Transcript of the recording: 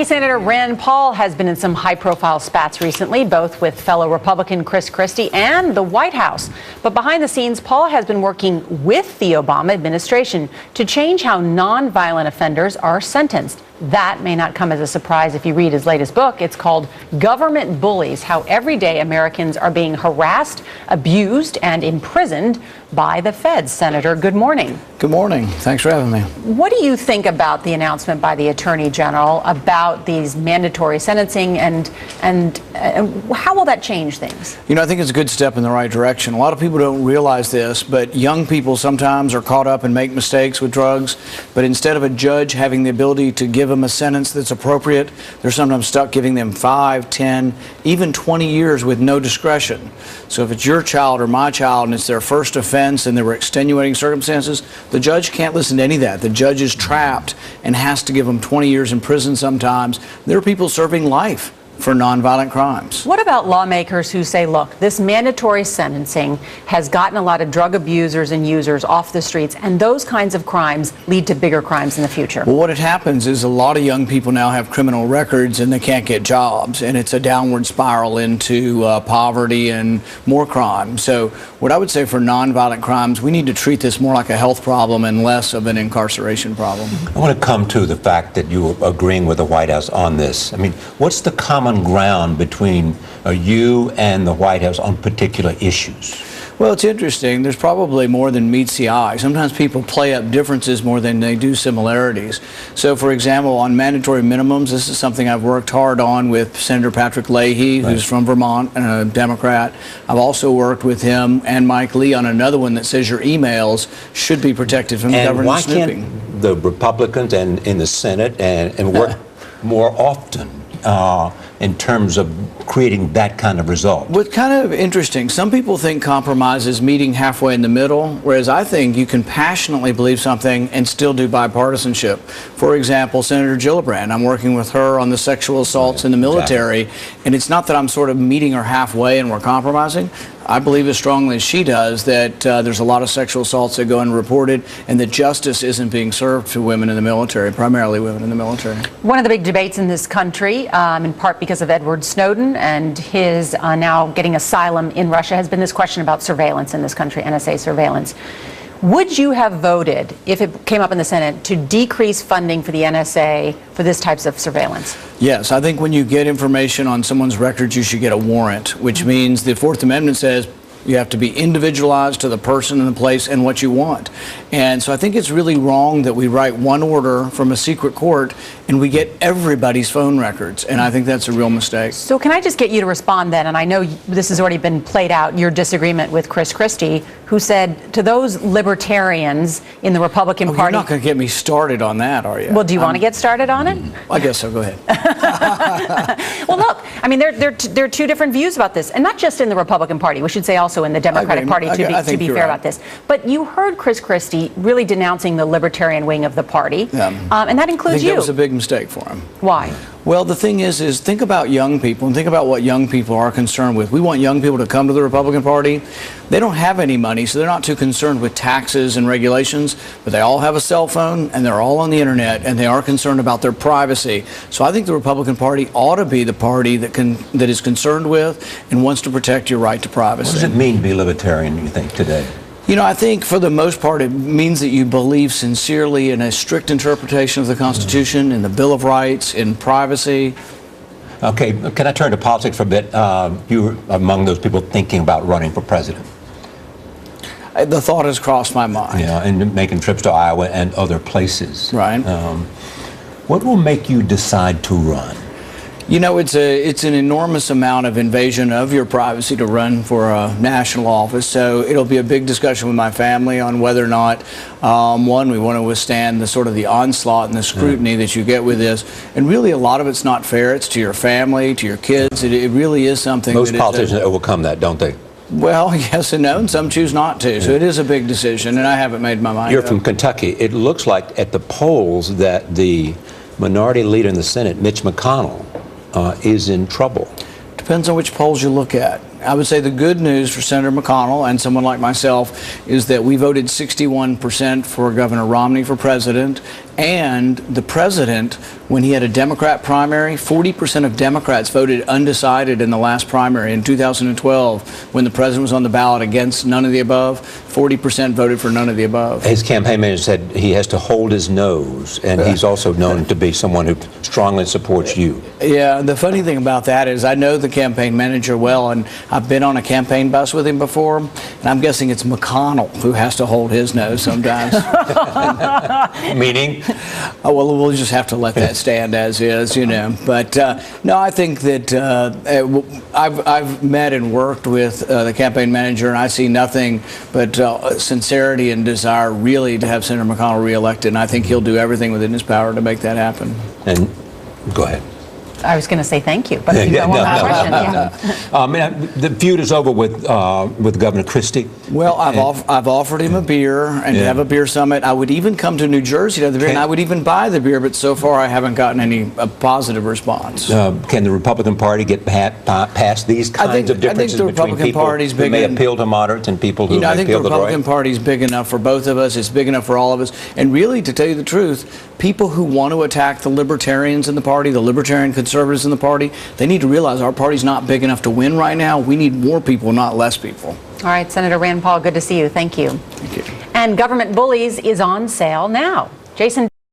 Senator Rand Paul has been in some high-profile spats recently, both with fellow Republican Chris Christie and the White House. But behind the scenes, Paul has been working with the Obama administration to change how nonviolent offenders are sentenced. That may not come as a surprise if you read his latest book. It's called Government Bullies: How Everyday Americans Are Being Harassed, Abused, and Imprisoned by the Feds. Senator, good morning. Good morning. Thanks for having me. What do you think about the announcement by the Attorney General about these mandatory sentencing, and how will that change things? You know, I think it's a good step in the right direction. A lot of people don't realize this, but young people sometimes are caught up and make mistakes with drugs. But instead of a judge having the ability to give them a sentence that's appropriate, they're sometimes stuck giving them 5, 10, even 20 years with no discretion. So if it's your child or my child and it's their first offense and there were extenuating circumstances, the judge can't listen to any of that. The judge is trapped and has to give them 20 years in prison sometimes. There are people serving life for nonviolent crimes. What about lawmakers who say, look, this mandatory sentencing has gotten a lot of drug abusers and users off the streets, and those kinds of crimes lead to bigger crimes in the future? Well, what happens is a lot of young people now have criminal records and they can't get jobs, and it's a downward spiral into poverty and more crime. So what I would say for nonviolent crimes, we need to treat this more like a health problem and less of an incarceration problem. I want to come to the fact that you're agreeing with the White House on this. I mean, what's the common ground between you and the White House on particular issues? Well, it's interesting. There's probably more than meets the eye. Sometimes people play up differences more than they do similarities. So, for example, on mandatory minimums, this is something I've worked hard on with Senator Patrick Leahy, who's from Vermont and a Democrat. I've also worked with him and Mike Lee on another one that says your emails should be protected from government snooping. And why can't the Republicans and in the Senate and work more often in terms of creating that kind of result? What's kind of interesting, some people think compromise is meeting halfway in the middle, whereas I think you can passionately believe something and still do bipartisanship. For example, Senator Gillibrand, I'm working with her on the sexual assaults in the military, and it's not that I'm sort of meeting her halfway and we're compromising. I believe as strongly as she does that there's a lot of sexual assaults that go unreported and that justice isn't being served to women in the military, primarily women in the military. One of the big debates in this country, in part because of Edward Snowden and his now getting asylum in Russia, has been this question about surveillance in this country, NSA surveillance. Would you have voted, if it came up in the Senate, to decrease funding for the NSA for this types of surveillance? Yes, I think when you get information on someone's records, you should get a warrant, which means the Fourth Amendment says you have to be individualized to the person and the place and what you want. And so I think it's really wrong that we write one order from a secret court and we get everybody's phone records. And I think that's a real mistake. So can I just get you to respond then? And I know this has already been played out, your disagreement with Chris Christie, who said to those libertarians in the Republican Party... You're not going to get me started on that, are you? Well, do you want to get started on it? I guess so. Go ahead. Well, look, I mean, there are two different views about this, and not just in the Republican Party. We should say also in the Democratic Party, to be fair about this. But you heard Chris Christie really denouncing the libertarian wing of the party, and that includes you. I think that was a big mistake for him. Why? Well, the thing is think about young people and think about what young people are concerned with. We want young people to come to the Republican Party. They don't have any money, so they're not too concerned with taxes and regulations, but they all have a cell phone and they're all on the internet and they are concerned about their privacy. So I think the Republican Party ought to be the party that is concerned with and wants to protect your right to privacy. What does it mean to be libertarian, you think, today? You know, I think for the most part it means that you believe sincerely in a strict interpretation of the Constitution, in the Bill of Rights, in privacy. Okay, can I turn to politics for a bit? You were among those people thinking about running for president. The thought has crossed my mind. Yeah, and making trips to Iowa and other places. Right. What will make you decide to run? You know, it's an enormous amount of invasion of your privacy to run for a national office. So it'll be a big discussion with my family on whether or not, one, we want to withstand the sort of the onslaught and the scrutiny that you get with this. And really, a lot of it's not fair. It's to your family, to your kids. It really is something. Most politicians overcome that, don't they? Well, yes and no, and some choose not to. So it is a big decision, and I haven't made my mind up. You're from Kentucky. It looks like at the polls that the minority leader in the Senate, Mitch McConnell, is in trouble. Depends on which polls you look at. I would say the good news for Senator McConnell and someone like myself is that we voted 61% for Governor Romney for president, And the president, when he had a Democrat primary, 40% of Democrats voted undecided in the last primary. In 2012, when the president was on the ballot against none of the above, 40% voted for none of the above. His campaign manager said he has to hold his nose, and he's also known to be someone who strongly supports you. Yeah, the funny thing about that is I know the campaign manager well, and I've been on a campaign bus with him before, and I'm guessing it's McConnell who has to hold his nose sometimes. Meaning? Oh, well, we'll just have to let that stand as is, you know. But no, I think that I've met and worked with the campaign manager, and I see nothing but sincerity and desire really to have Senator McConnell reelected, and I think he'll do everything within his power to make that happen. And go ahead. I was going to say thank you, but if you don't want my question, The feud is over with Governor Christie. Well, I've offered him a beer and to have a beer summit. I would even come to New Jersey to have the beer, and I would even buy the beer, but so far I haven't gotten any positive response. Can the Republican Party get past these kinds of differences between people who may appeal to moderates and people who may appeal to the right? I think the Republican Party is big enough for both of us. It's big enough for all of us. And really, to tell you the truth, people who want to attack the libertarians in the party, the libertarian conservatives in the party, they need to realize our party's not big enough to win right now. We need more people, not less people. all right, Senator Rand Paul, good to see you. Thank you. Thank you. And Government Bullies is on sale now. Jason.